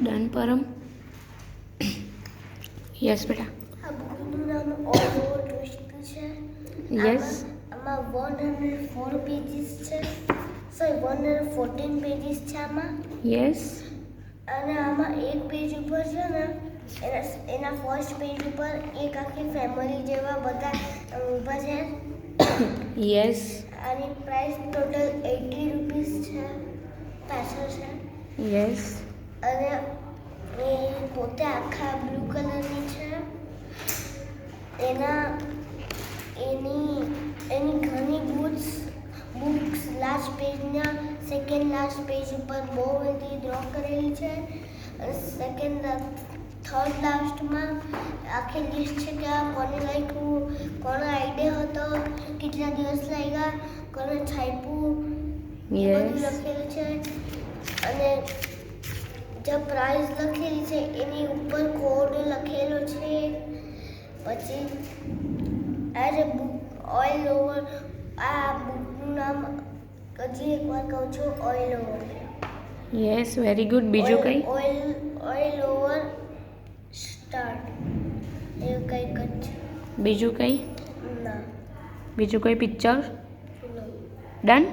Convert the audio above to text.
Done પરમ. Yes બેટા. આ બુકનું નામ ઓલ ઓવર ટ્વિસ્ટ છે. યસ. આમાં 104 પેજીસ છે. સોરી 114 પેજીસ છે આમાં. યસ. અને આમાં એક પેજ ઉપર છે ને એના ફર્સ્ટ પેજ ઉપર એક આખી ફેમિલી જેવા બધા ઊભા છે. યસ. આની પ્રાઇસ ટોટલ 80 રૂપીસ છે. પાછળ છે. યસ. અને એ પોતે આખા બ્લુ કલરની છે. એની ઘણી બુક્સ લાસ્ટ પેજના સેકન્ડ લાસ્ટ પેજ ઉપર બહુ બધી ડ્રો કરેલી છે. થર્ડ લાસ્ટમાં આખી લિસ્ટ છે કે આ કોને લખ્યું, કોનો આઈડિયા હતો, કેટલા દિવસ લાગ્યા, કોને છાપ્યું, બધું લખેલું છે. અને જે પ્રાઇસ લખેલી છે એની ઉપર કોડ લખેલો છે. પછી આ જે બુક ઓલ ઓવર, આ બુકનું નામ હજી એકવાર કહું છું, all over. Yes, very good. બીજું કંઈ? ઓલ ઓવર સ્ટાર્ટ એવું કંઈક જ છે. બીજું કંઈ? ના. બીજું કોઈ પિક્ચર? ના. ડન.